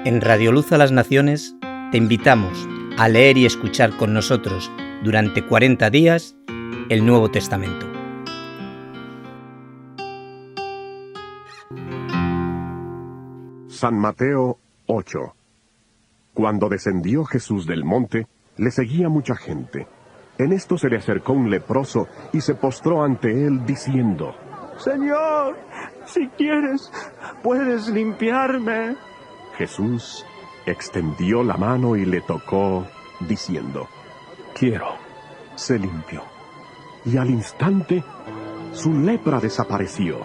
En Radio Luz a las Naciones te invitamos a leer y escuchar con nosotros durante 40 días el Nuevo Testamento. San Mateo 8. Cuando descendió Jesús del monte, le seguía mucha gente. En esto se le acercó un leproso y se postró ante él diciendo: Señor, si quieres, puedes limpiarme. Jesús extendió la mano y le tocó, diciendo: Quiero, sé limpio. Y al instante, su lepra desapareció.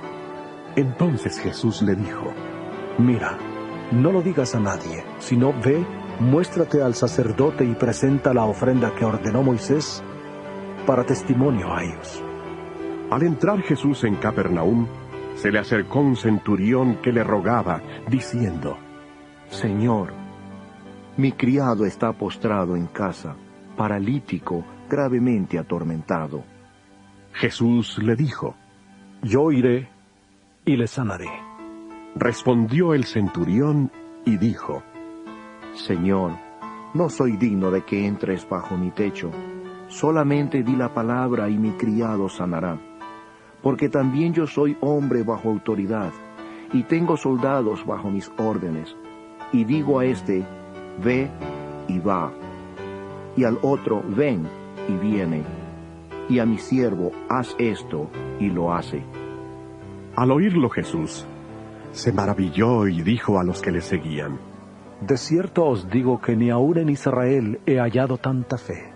Entonces Jesús le dijo: Mira, no lo digas a nadie, sino ve, muéstrate al sacerdote y presenta la ofrenda que ordenó Moisés para testimonio a ellos. Al entrar Jesús en Capernaum, se le acercó un centurión que le rogaba, diciendo: Señor, mi criado está postrado en casa, paralítico, gravemente atormentado. Jesús le dijo: Yo iré y le sanaré. Respondió el centurión y dijo: Señor, no soy digno de que entres bajo mi techo. Solamente di la palabra y mi criado sanará. Porque también yo soy hombre bajo autoridad, y tengo soldados bajo mis órdenes. Y digo a este: ve y va. Y al otro: ven y viene. Y a mi siervo: haz esto, y lo hace. Al oírlo Jesús se maravilló y dijo a los que le seguían: De cierto os digo que ni aun en Israel he hallado tanta fe.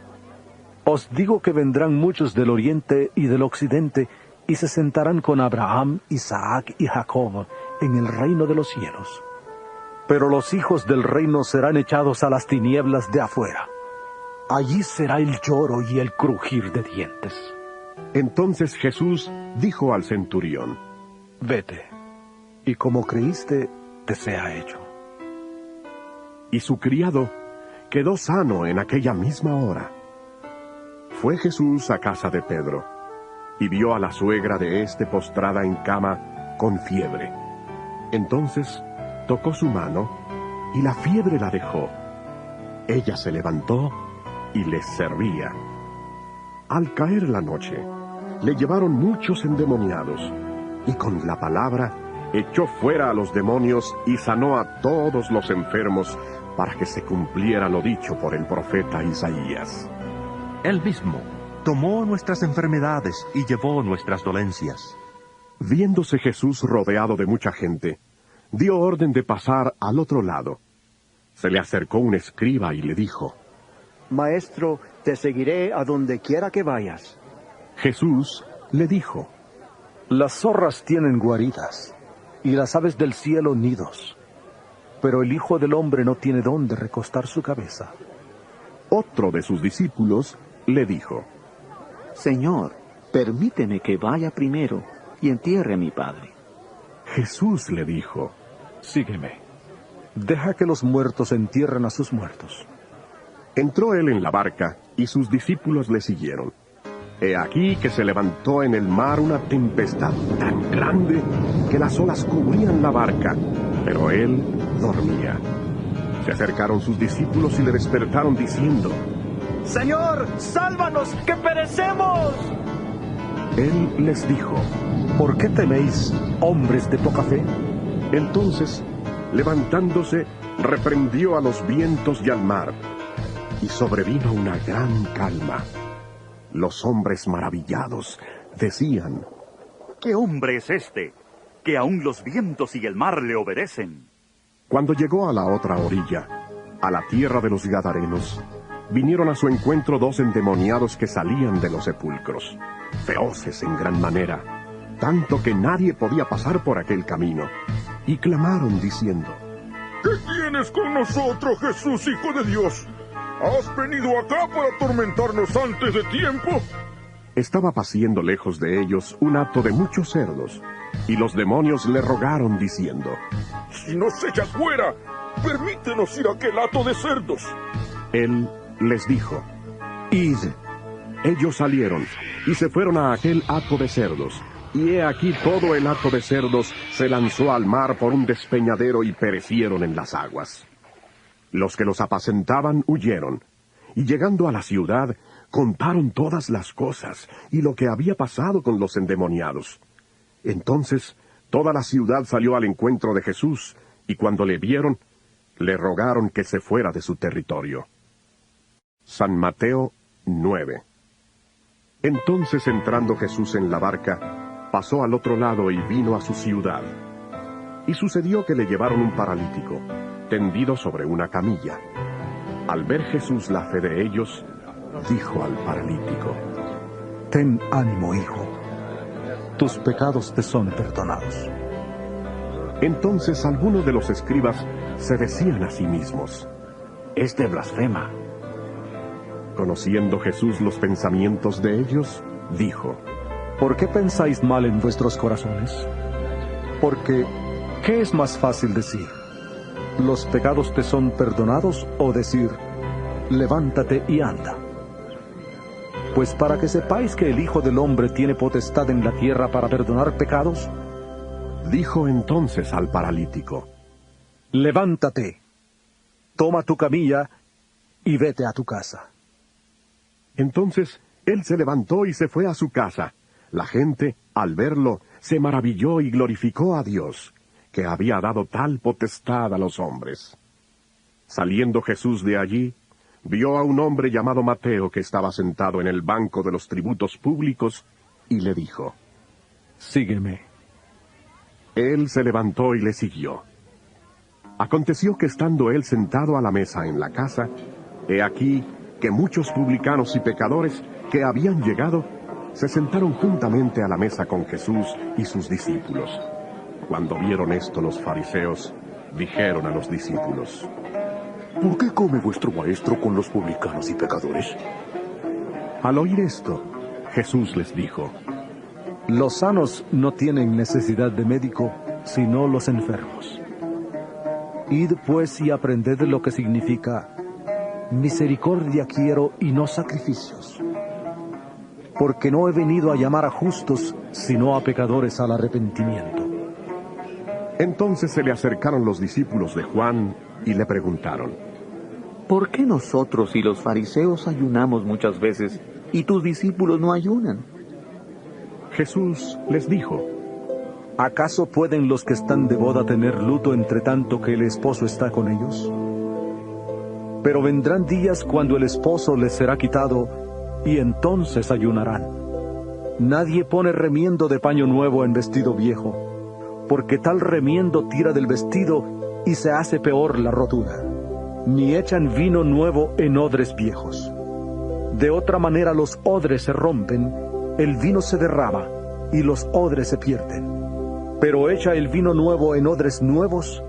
Os digo que vendrán muchos del oriente y del occidente, y se sentarán con Abraham, Isaac y Jacob en el reino de los cielos. Pero los hijos del reino serán echados a las tinieblas de afuera. Allí será el lloro y el crujir de dientes. Entonces Jesús dijo al centurión: Vete, y como creíste, te sea hecho. Y su criado quedó sano en aquella misma hora. Fue Jesús a casa de Pedro, y vio a la suegra de éste postrada en cama con fiebre. Entonces tocó su mano, y la fiebre la dejó. Ella se levantó y les servía. Al caer la noche, le llevaron muchos endemoniados, y con la palabra echó fuera a los demonios y sanó a todos los enfermos, para que se cumpliera lo dicho por el profeta Isaías. Él mismo tomó nuestras enfermedades y llevó nuestras dolencias. Viéndose Jesús rodeado de mucha gente, dio orden de pasar al otro lado. Se le acercó un escriba y le dijo: Maestro, te seguiré a donde quiera que vayas. Jesús le dijo: Las zorras tienen guaridas, y las aves del cielo nidos, pero el Hijo del Hombre no tiene dónde recostar su cabeza. Otro de sus discípulos le dijo: Señor, permíteme que vaya primero y entierre a mi padre. Jesús le dijo: Sígueme. Deja que los muertos entierren a sus muertos. Entró él en la barca, y sus discípulos le siguieron. He aquí que se levantó en el mar una tempestad tan grande que las olas cubrían la barca, pero él dormía. Se acercaron sus discípulos y le despertaron diciendo: Señor, sálvanos, que perecemos. Él les dijo: ¿Por qué teméis, hombres de poca fe? Entonces, levantándose, reprendió a los vientos y al mar, y sobrevino una gran calma. Los hombres maravillados decían: ¿Qué hombre es este, que aún los vientos y el mar le obedecen? Cuando llegó a la otra orilla, a la tierra de los Gadarenos, vinieron a su encuentro 2 endemoniados que salían de los sepulcros, feroces en gran manera, tanto que nadie podía pasar por aquel camino, y clamaron diciendo: ¿Qué tienes con nosotros, Jesús, Hijo de Dios? ¿Has venido acá para atormentarnos antes de tiempo? Estaba paciendo lejos de ellos un hato de muchos cerdos, y los demonios le rogaron diciendo: Si nos echas fuera, permítenos ir a aquel hato de cerdos. Él les dijo: Id. Ellos salieron, y se fueron a aquel hato de cerdos, y he aquí todo el hato de cerdos se lanzó al mar por un despeñadero y perecieron en las aguas. Los que los apacentaban huyeron, y llegando a la ciudad, contaron todas las cosas y lo que había pasado con los endemoniados. Entonces toda la ciudad salió al encuentro de Jesús, y cuando le vieron, le rogaron que se fuera de su territorio. San Mateo 9. Entonces, entrando Jesús en la barca, pasó al otro lado y vino a su ciudad. Y sucedió que le llevaron un paralítico, tendido sobre una camilla. Al ver Jesús la fe de ellos, dijo al paralítico: Ten ánimo, hijo. Tus pecados te son perdonados. Entonces algunos de los escribas se decían a sí mismos: Este blasfema. Conociendo Jesús los pensamientos de ellos, dijo: ¿Por qué pensáis mal en vuestros corazones? Porque, ¿qué es más fácil decir? ¿Los pecados te son perdonados? O decir, levántate y anda. Pues para que sepáis que el Hijo del Hombre tiene potestad en la tierra para perdonar pecados, dijo entonces al paralítico: levántate, toma tu camilla y vete a tu casa. Entonces él se levantó y se fue a su casa. La gente, al verlo, se maravilló y glorificó a Dios, que había dado tal potestad a los hombres. Saliendo Jesús de allí, vio a un hombre llamado Mateo que estaba sentado en el banco de los tributos públicos, y le dijo: sígueme. Él se levantó y le siguió. Aconteció que estando él sentado a la mesa en la casa, he aquí que muchos publicanos y pecadores que habían llegado se sentaron juntamente a la mesa con Jesús y sus discípulos. Cuando vieron esto los fariseos, dijeron a los discípulos: ¿Por qué come vuestro maestro con los publicanos y pecadores? Al oír esto, Jesús les dijo: Los sanos no tienen necesidad de médico, sino los enfermos. Id pues y aprended lo que significa: misericordia quiero y no sacrificios. Porque no he venido a llamar a justos, sino a pecadores al arrepentimiento. Entonces se le acercaron los discípulos de Juan y le preguntaron: ¿por qué nosotros y los fariseos ayunamos muchas veces y tus discípulos no ayunan? Jesús les dijo: ¿acaso pueden los que están de boda tener luto entre tanto que el esposo está con ellos? Pero vendrán días cuando el esposo les será quitado, y entonces ayunarán. Nadie pone remiendo de paño nuevo en vestido viejo, porque tal remiendo tira del vestido y se hace peor la rotura. Ni echan vino nuevo en odres viejos. De otra manera los odres se rompen, el vino se derrama, y los odres se pierden. Pero echa el vino nuevo en odres nuevos,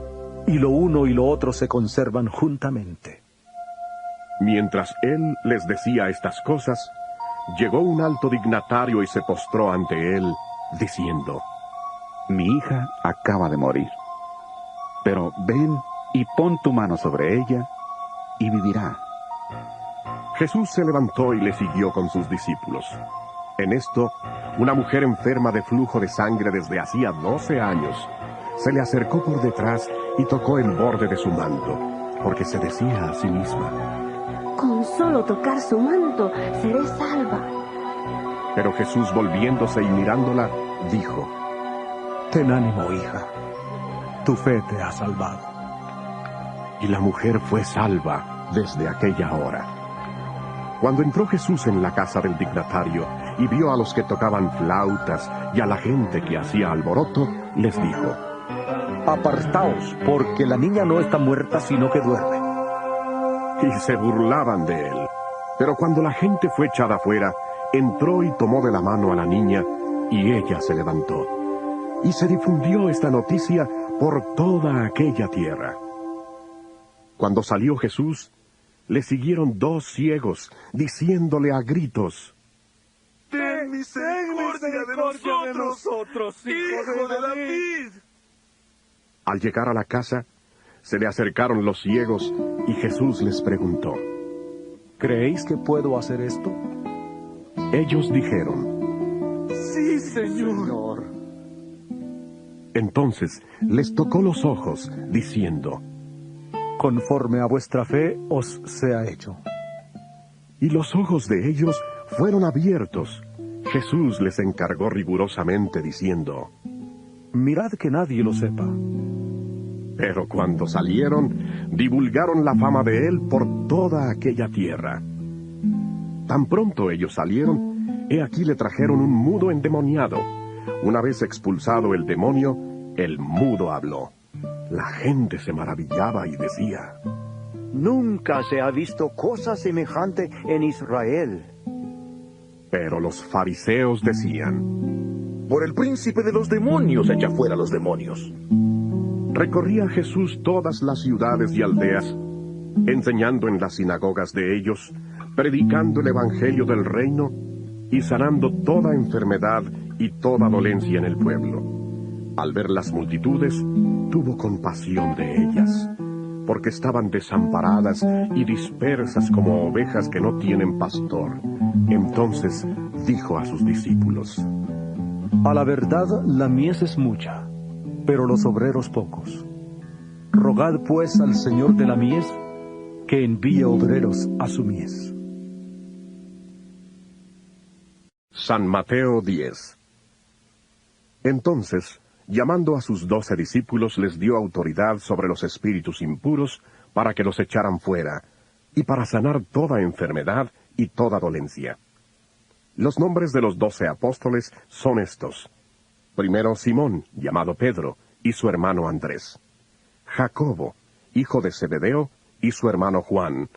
y lo uno y lo otro se conservan juntamente. Mientras él les decía estas cosas, llegó un alto dignatario y se postró ante él, diciendo: mi hija acaba de morir, pero ven y pon tu mano sobre ella, y vivirá. Jesús se levantó y le siguió con sus discípulos. En esto, una mujer enferma de flujo de sangre desde hacía 12 años, se le acercó por detrás y tocó el borde de su manto, porque se decía a sí misma: con solo tocar su manto, seré salva. Pero Jesús, volviéndose y mirándola, dijo: ten ánimo, hija, tu fe te ha salvado. Y la mujer fue salva desde aquella hora. Cuando entró Jesús en la casa del dignatario y vio a los que tocaban flautas y a la gente que hacía alboroto, les dijo: apartaos, porque la niña no está muerta, sino que duerme. Y se burlaban de él. Pero cuando la gente fue echada afuera, entró y tomó de la mano a la niña, y ella se levantó. Y se difundió esta noticia por toda aquella tierra. Cuando salió Jesús, le siguieron 2 ciegos, diciéndole a gritos: ten misericordia de nosotros, hijo de David. Al llegar a la casa, se le acercaron los ciegos, y Jesús les preguntó: ¿creéis que puedo hacer esto? Ellos dijeron: sí, Señor. Entonces les tocó los ojos, diciendo: conforme a vuestra fe os sea hecho. Y los ojos de ellos fueron abiertos. Jesús les encargó rigurosamente diciendo: mirad que nadie lo sepa. Pero cuando salieron, divulgaron la fama de él por toda aquella tierra. Tan pronto ellos salieron, he aquí le trajeron un mudo endemoniado. Una vez expulsado el demonio, el mudo habló. La gente se maravillaba y decía: nunca se ha visto cosa semejante en Israel. Pero los fariseos decían: por el príncipe de los demonios echa fuera los demonios. Recorría Jesús todas las ciudades y aldeas, enseñando en las sinagogas de ellos, predicando el evangelio del reino y sanando toda enfermedad y toda dolencia en el pueblo. Al ver las multitudes, tuvo compasión de ellas, porque estaban desamparadas y dispersas como ovejas que no tienen pastor. Entonces dijo a sus discípulos: a la verdad la mies es mucha, pero los obreros pocos. Rogad pues al Señor de la mies que envíe obreros a su mies. San Mateo 10. Entonces, llamando a sus 12 discípulos, les dio autoridad sobre los espíritus impuros para que los echaran fuera, y para sanar toda enfermedad y toda dolencia. Los nombres de los 12 apóstoles son estos: primero Simón, llamado Pedro, y su hermano Andrés; Jacobo, hijo de Zebedeo, y su hermano Juan;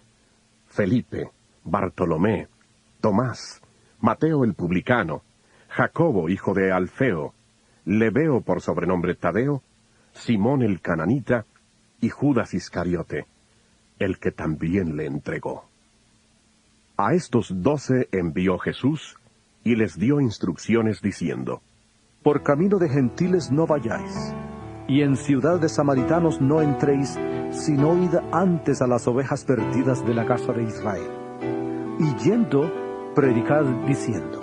Felipe, Bartolomé, Tomás, Mateo el publicano, Jacobo, hijo de Alfeo, Lebeo por sobrenombre Tadeo, Simón el cananita, y Judas Iscariote, el que también le entregó. A estos 12 envió Jesús, y les dio instrucciones diciendo: por camino de gentiles no vayáis, y en ciudad de samaritanos no entréis, sino id antes a las ovejas perdidas de la casa de Israel. Y yendo, predicad diciendo: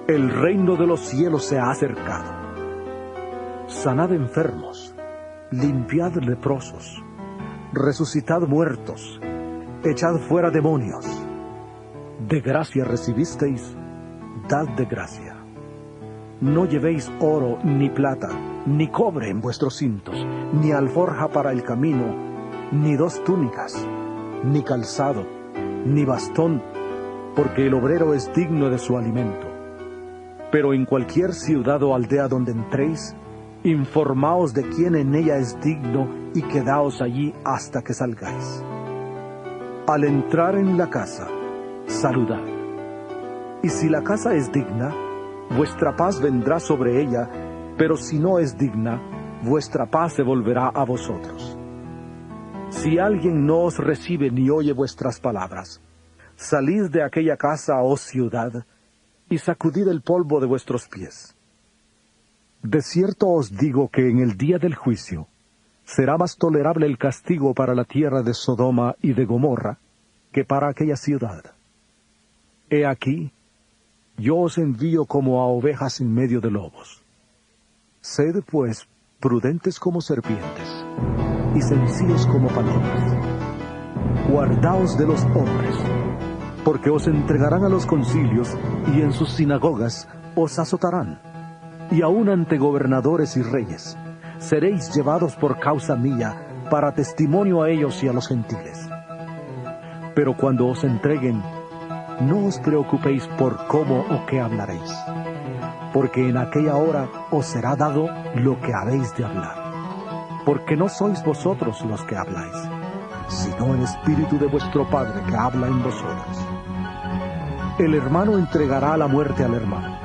el reino de los cielos se ha acercado. Sanad enfermos, limpiad leprosos, resucitad muertos, echad fuera demonios. De gracia recibisteis, dad de gracia. No llevéis oro, ni plata, ni cobre en vuestros cintos, ni alforja para el camino, ni 2 túnicas, ni calzado, ni bastón, porque el obrero es digno de su alimento. Pero en cualquier ciudad o aldea donde entréis, informaos de quién en ella es digno y quedaos allí hasta que salgáis. Al entrar en la casa, saludad. Y si la casa es digna, vuestra paz vendrá sobre ella, pero si no es digna, vuestra paz se volverá a vosotros. Si alguien no os recibe ni oye vuestras palabras, salid de aquella casa o ciudad, y sacudid el polvo de vuestros pies. De cierto os digo que en el día del juicio será más tolerable el castigo para la tierra de Sodoma y de Gomorra que para aquella ciudad. He aquí, yo os envío como a ovejas en medio de lobos. Sed, pues, prudentes como serpientes, y sencillos como palomas. Guardaos de los hombres, porque os entregarán a los concilios, y en sus sinagogas os azotarán, y aun ante gobernadores y reyes, seréis llevados por causa mía, para testimonio a ellos y a los gentiles. Pero cuando os entreguen, no os preocupéis por cómo o qué hablaréis, porque en aquella hora os será dado lo que habéis de hablar. Porque no sois vosotros los que habláis, sino el Espíritu de vuestro Padre que habla en vosotros. El hermano entregará a la muerte al hermano,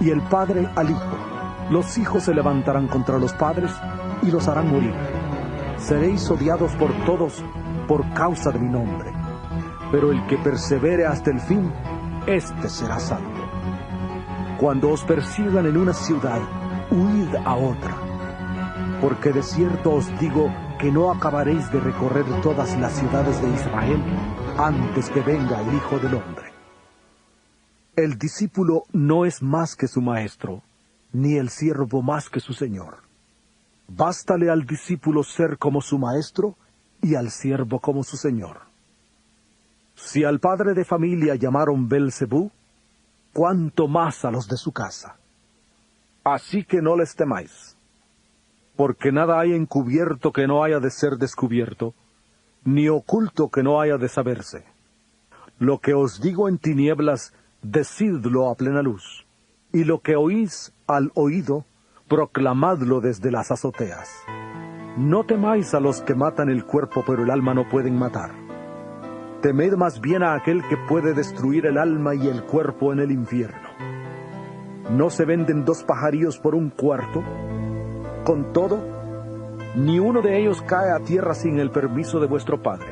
y el padre al hijo. Los hijos se levantarán contra los padres y los harán morir. Seréis odiados por todos por causa de mi nombre, pero el que persevere hasta el fin, éste será salvo. Cuando os persigan en una ciudad, huid a otra, porque de cierto os digo que no acabaréis de recorrer todas las ciudades de Israel antes que venga el Hijo del Hombre. El discípulo no es más que su maestro, ni el siervo más que su señor. Bástale al discípulo ser como su maestro y al siervo como su señor. Si al padre de familia llamaron Belcebú, cuánto más a los de su casa. Así que no les temáis, porque nada hay encubierto que no haya de ser descubierto, ni oculto que no haya de saberse. Lo que os digo en tinieblas, decidlo a plena luz, y lo que oís al oído, proclamadlo desde las azoteas. No temáis a los que matan el cuerpo, pero el alma no pueden matar. Temed más bien a aquel que puede destruir el alma y el cuerpo en el infierno. ¿No se venden 2 pajarillos por 1 cuarto? Con todo, ni uno de ellos cae a tierra sin el permiso de vuestro Padre.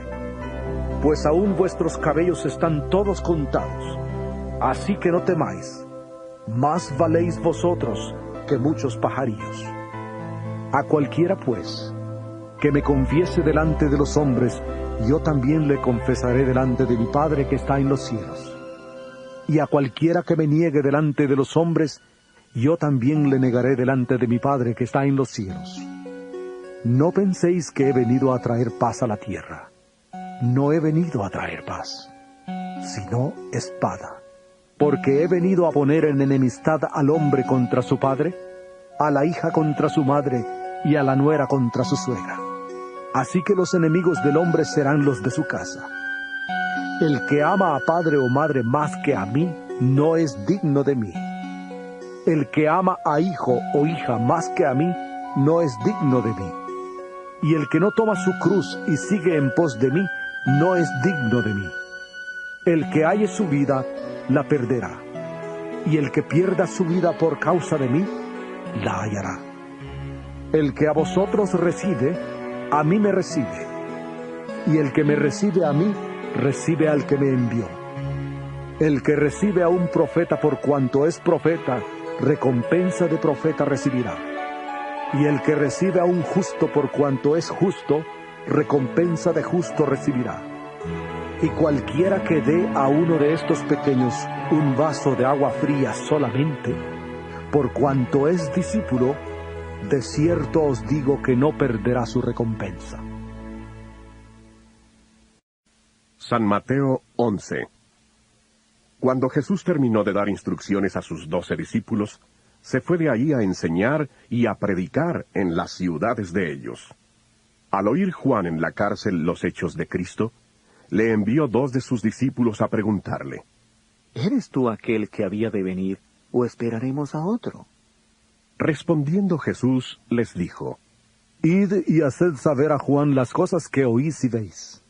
Pues aún vuestros cabellos están todos contados. Así que no temáis, más valéis vosotros que muchos pajarillos. A cualquiera, pues, que me confiese delante de los hombres, yo también le confesaré delante de mi Padre que está en los cielos. Y a cualquiera que me niegue delante de los hombres, yo también le negaré delante de mi Padre que está en los cielos. No penséis que he venido a traer paz a la tierra. No he venido a traer paz, sino espada. Porque he venido a poner en enemistad al hombre contra su padre, a la hija contra su madre, y a la nuera contra su suegra. Así que los enemigos del hombre serán los de su casa. El que ama a padre o madre más que a mí, no es digno de mí. El que ama a hijo o hija más que a mí, no es digno de mí. Y el que no toma su cruz y sigue en pos de mí, no es digno de mí. El que halle su vida, la perderá. Y el que pierda su vida por causa de mí, la hallará. El que a vosotros recibe, a mí me recibe. Y el que me recibe a mí, recibe al que me envió. El que recibe a un profeta por cuanto es profeta, recompensa de profeta recibirá. Y el que recibe a un justo por cuanto es justo, recompensa de justo recibirá. Y cualquiera que dé a uno de estos pequeños un vaso de agua fría solamente, por cuanto es discípulo, de cierto os digo que no perderá su recompensa. San Mateo 11. Cuando Jesús terminó de dar instrucciones a sus 12 discípulos, se fue de allí a enseñar y a predicar en las ciudades de ellos. Al oír Juan en la cárcel los hechos de Cristo, le envió 2 de sus discípulos a preguntarle: ¿Eres tú aquel que había de venir, o esperaremos a otro? Respondiendo Jesús les dijo: Id y haced saber a Juan las cosas que oís y veis.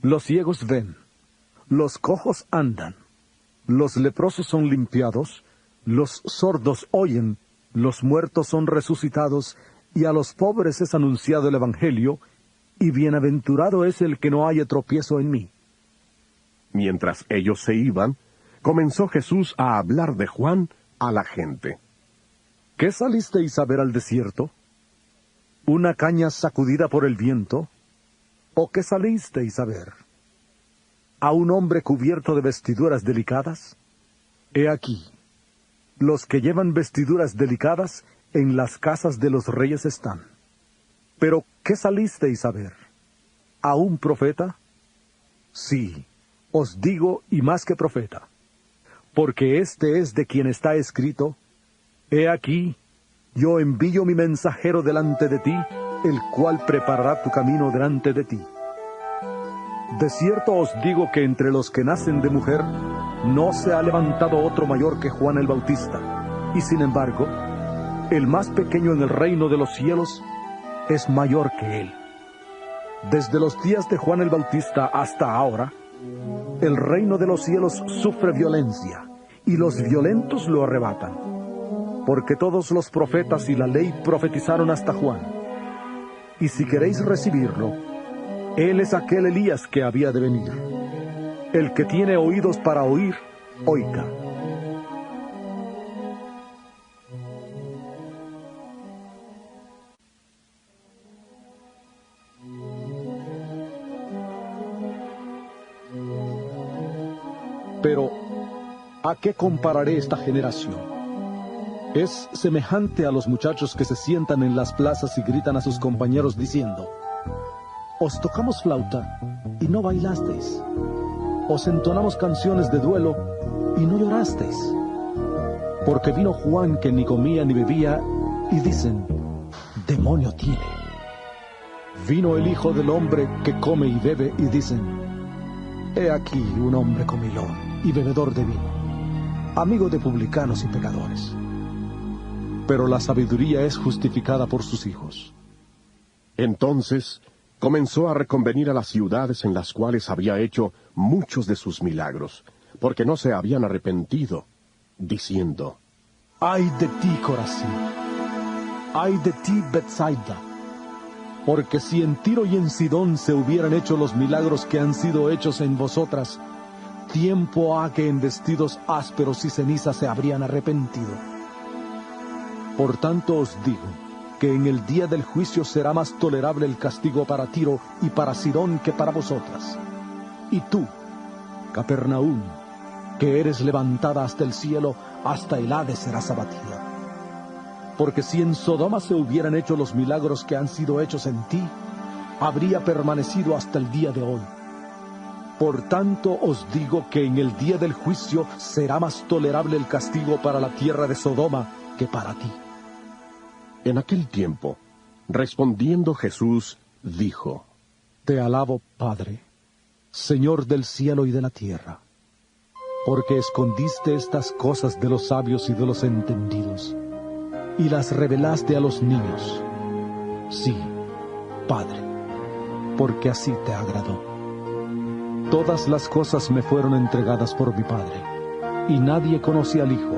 Los ciegos ven, los cojos andan, los leprosos son limpiados, los sordos oyen, los muertos son resucitados, y a los pobres es anunciado el Evangelio, y bienaventurado es el que no haya tropiezo en mí. Mientras ellos se iban, comenzó Jesús a hablar de Juan a la gente. ¿Qué salisteis a ver al desierto? ¿Una caña sacudida por el viento? ¿O qué salisteis a ver? ¿A un hombre cubierto de vestiduras delicadas? He aquí, los que llevan vestiduras delicadas en las casas de los reyes están. ¿Pero qué salisteis a ver? ¿A un profeta? Sí, os digo, y más que profeta, porque este es de quien está escrito: He aquí, yo envío mi mensajero delante de ti, el cual preparará tu camino delante de ti. De cierto os digo que entre los que nacen de mujer, no se ha levantado otro mayor que Juan el Bautista, y sin embargo, el más pequeño en el reino de los cielos es mayor que él. Desde los días de Juan el Bautista hasta ahora, el reino de los cielos sufre violencia, y los violentos lo arrebatan. Porque todos los profetas y la ley profetizaron hasta Juan. Y si queréis recibirlo, él es aquel Elías que había de venir. El que tiene oídos para oír, oiga. Pero, ¿a qué compararé esta generación? Es semejante a los muchachos que se sientan en las plazas y gritan a sus compañeros diciendo: os tocamos flauta y no bailasteis. Os entonamos canciones de duelo y no llorasteis. Porque vino Juan que ni comía ni bebía y dicen, demonio tiene. Vino el Hijo del Hombre que come y bebe y dicen, he aquí un hombre comilón y bebedor de vino, amigo de publicanos y pecadores. Pero la sabiduría es justificada por sus hijos. Entonces comenzó a reconvenir a las ciudades en las cuales había hecho muchos de sus milagros, porque no se habían arrepentido, diciendo, ¡ay de ti, Corazín! ¡Ay de ti, Betsaida! Porque si en Tiro y en Sidón se hubieran hecho los milagros que han sido hechos en vosotras, tiempo ha que en vestidos ásperos y cenizas se habrían arrepentido. Por tanto os digo, que en el día del juicio será más tolerable el castigo para Tiro y para Sidón que para vosotras. Y tú, Capernaum, que eres levantada hasta el cielo, hasta el Hades serás abatida. Porque si en Sodoma se hubieran hecho los milagros que han sido hechos en ti, habría permanecido hasta el día de hoy. Por tanto os digo que en el día del juicio será más tolerable el castigo para la tierra de Sodoma que para ti. En aquel tiempo, respondiendo Jesús, dijo, te alabo, Padre, Señor del cielo y de la tierra, porque escondiste estas cosas de los sabios y de los entendidos, y las revelaste a los niños. Sí, Padre, porque así te agradó. Todas las cosas me fueron entregadas por mi Padre, y nadie conoce al Hijo,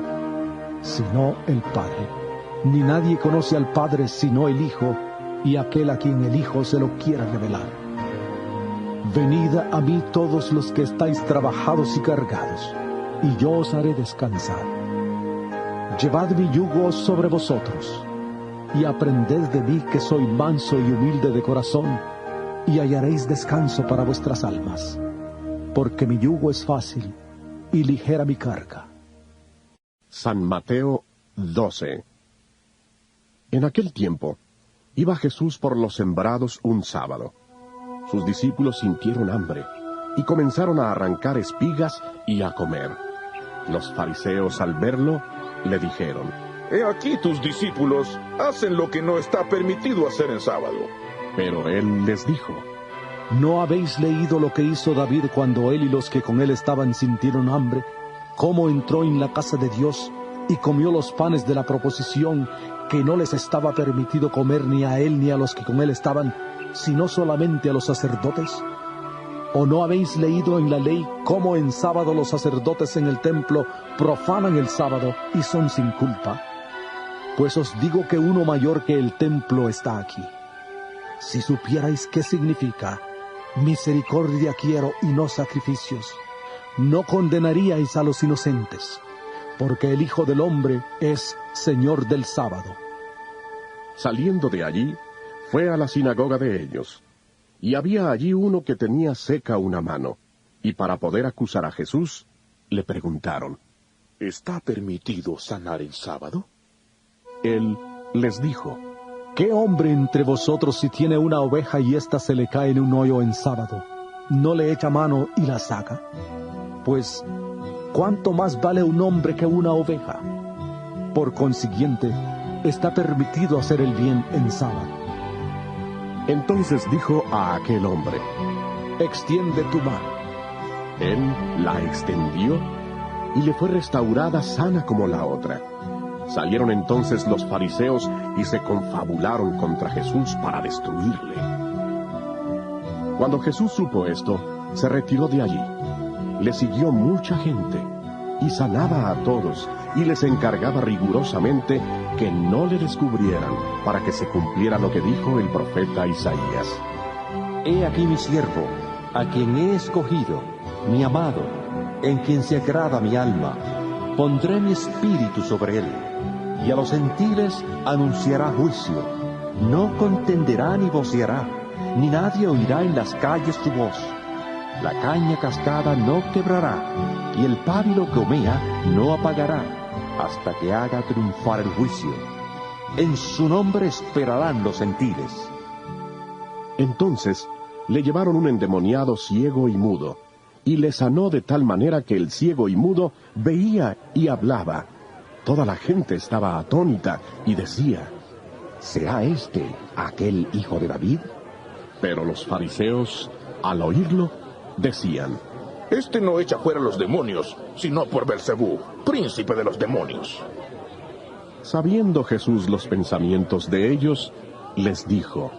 sino el Padre. Ni nadie conoce al Padre sino el Hijo, y aquel a quien el Hijo se lo quiera revelar. Venid a mí todos los que estáis trabajados y cargados, y yo os haré descansar. Llevad mi yugo sobre vosotros, y aprended de mí que soy manso y humilde de corazón, y hallaréis descanso para vuestras almas, porque mi yugo es fácil y ligera mi carga. San Mateo 12. En aquel tiempo, iba Jesús por los sembrados un sábado. Sus discípulos sintieron hambre, y comenzaron a arrancar espigas y a comer. Los fariseos, al verlo, le dijeron, he aquí tus discípulos hacen lo que no está permitido hacer en sábado. Pero él les dijo, ¿no habéis leído lo que hizo David cuando él y los que con él estaban sintieron hambre? ¿Cómo entró en la casa de Dios y comió los panes de la proposición, que no les estaba permitido comer ni a él ni a los que con él estaban, sino solamente a los sacerdotes? ¿O no habéis leído en la ley cómo en sábado los sacerdotes en el templo profanan el sábado y son sin culpa? Pues os digo que uno mayor que el templo está aquí. Si supierais qué significa, misericordia quiero y no sacrificios, no condenaríais a los inocentes, porque el Hijo del Hombre es Señor del sábado. Saliendo de allí, fue a la sinagoga de ellos, y había allí uno que tenía seca una mano, y para poder acusar a Jesús, le preguntaron, ¿está permitido sanar en sábado? Él les dijo, ¿qué hombre entre vosotros si tiene una oveja y ésta se le cae en un hoyo en sábado, no le echa mano y la saca? Pues, ¿cuánto más vale un hombre que una oveja? Por consiguiente, está permitido hacer el bien en sábado. Entonces dijo a aquel hombre, extiende tu mano. Él la extendió, y le fue restaurada sana como la otra. Salieron entonces los fariseos y se confabularon contra Jesús para destruirle. Cuando Jesús supo esto, se retiró de allí. Le siguió mucha gente, y sanaba a todos, y les encargaba rigurosamente que no le descubrieran, para que se cumpliera lo que dijo el profeta Isaías. He aquí mi siervo, a quien he escogido, mi amado, en quien se agrada mi alma. Pondré mi espíritu sobre él, y a los gentiles anunciará juicio. No contenderá ni voceará, ni nadie oirá en las calles su voz. La caña cascada no quebrará, y el pábilo que humea no apagará, hasta que haga triunfar el juicio. En su nombre esperarán los gentiles. Entonces le llevaron un endemoniado ciego y mudo, y le sanó de tal manera que el ciego y mudo veía y hablaba. Toda la gente estaba atónita y decía: ¿Será este aquel hijo de David? Pero los fariseos, al oírlo, decían: Este no echa fuera los demonios, sino por Belcebú, príncipe de los demonios. Sabiendo Jesús los pensamientos de ellos, les dijo: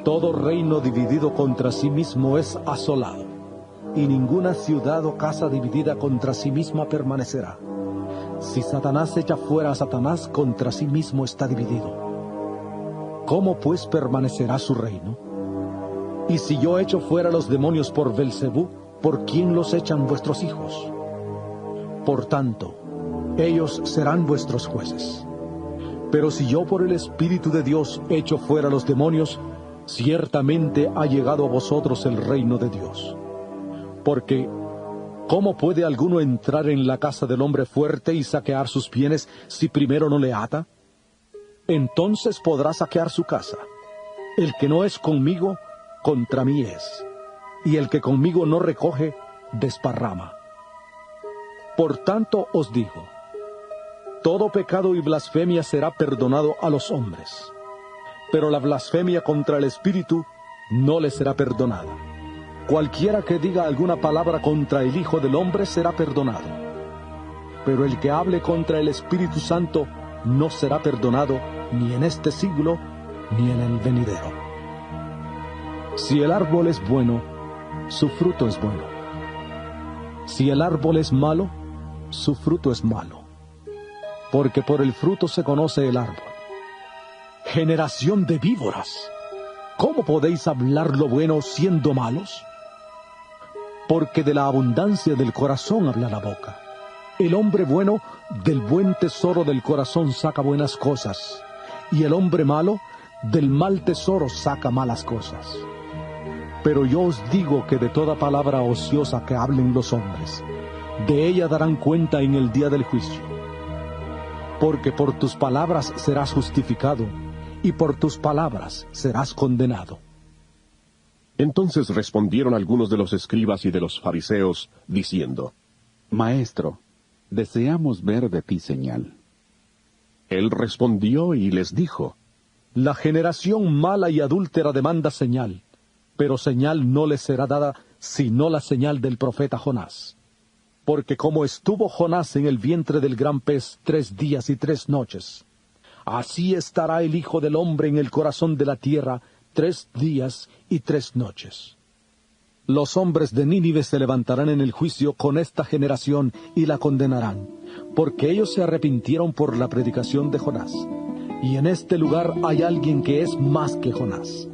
Todo reino dividido contra sí mismo es asolado, y ninguna ciudad o casa dividida contra sí misma permanecerá. Si Satanás echa fuera a Satanás, contra sí mismo está dividido. ¿Cómo pues permanecerá su reino? Y si yo echo fuera los demonios por Belcebú, ¿por quién los echan vuestros hijos? Por tanto, ellos serán vuestros jueces. Pero si yo por el Espíritu de Dios echo fuera los demonios, ciertamente ha llegado a vosotros el reino de Dios. Porque, ¿cómo puede alguno entrar en la casa del hombre fuerte y saquear sus bienes si primero no le ata? Entonces podrá saquear su casa. El que no es conmigo, contra mí es. Y el que conmigo no recoge, desparrama. Por tanto os digo, todo pecado y blasfemia será perdonado a los hombres, pero la blasfemia contra el Espíritu no le será perdonada. Cualquiera que diga alguna palabra contra el Hijo del Hombre será perdonado, pero el que hable contra el Espíritu Santo no será perdonado ni en este siglo ni en el venidero. Si el árbol es bueno, su fruto es bueno. Si el árbol es malo, su fruto es malo, porque por el fruto se conoce el árbol. Generación de víboras, ¿cómo podéis hablar lo bueno siendo malos? Porque de la abundancia del corazón habla la boca. El hombre bueno del buen tesoro del corazón saca buenas cosas, y el hombre malo del mal tesoro saca malas cosas. Pero yo os digo que de toda palabra ociosa que hablen los hombres, de ella darán cuenta en el día del juicio. Porque por tus palabras serás justificado, y por tus palabras serás condenado. Entonces respondieron algunos de los escribas y de los fariseos, diciendo: Maestro, deseamos ver de ti señal. Él respondió y les dijo: La generación mala y adúltera demanda señal, pero señal no les será dada sino la señal del profeta Jonás. Porque como estuvo Jonás en el vientre del gran pez 3 días y 3 noches, así estará el Hijo del Hombre en el corazón de la tierra 3 días y 3 noches. Los hombres de Nínive se levantarán en el juicio con esta generación y la condenarán, porque ellos se arrepintieron por la predicación de Jonás. Y en este lugar hay alguien que es más que Jonás.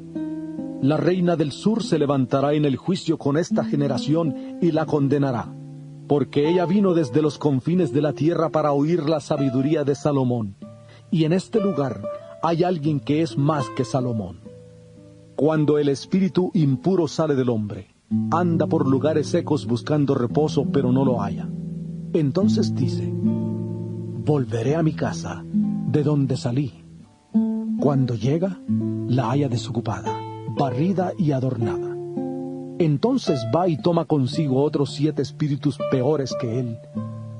La reina del sur se levantará en el juicio con esta generación y la condenará, porque ella vino desde los confines de la tierra para oír la sabiduría de Salomón. Y en este lugar hay alguien que es más que Salomón. Cuando el espíritu impuro sale del hombre, anda por lugares secos buscando reposo, pero no lo halla. Entonces dice: volveré a mi casa, de donde salí. Cuando llega, la halla desocupada, barrida y adornada. Entonces va y toma consigo otros 7 espíritus peores que él,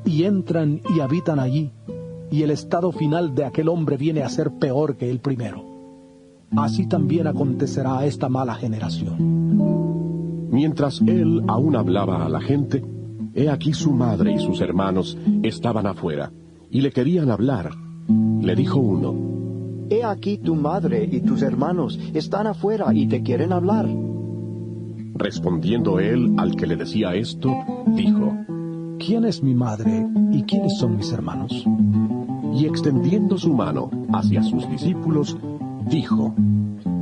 y entran y habitan allí, y el estado final de aquel hombre viene a ser peor que el primero. Así también acontecerá a esta mala generación. Mientras él aún hablaba a la gente, he aquí su madre y sus hermanos estaban afuera, y le querían hablar. Le dijo uno: He aquí tu madre y tus hermanos están afuera y te quieren hablar. Respondiendo él al que le decía esto, dijo: ¿Quién es mi madre y quiénes son mis hermanos? Y extendiendo su mano hacia sus discípulos, dijo: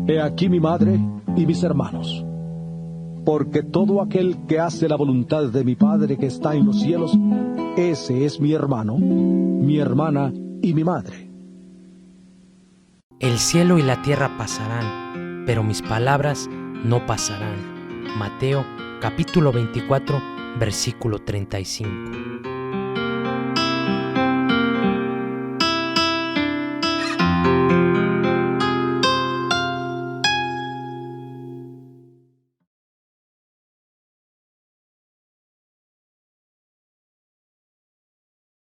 He aquí mi madre y mis hermanos. Porque todo aquel que hace la voluntad de mi Padre que está en los cielos, ese es mi hermano, mi hermana y mi madre. El cielo y la tierra pasarán, pero mis palabras no pasarán. Mateo capítulo 24, versículo 35.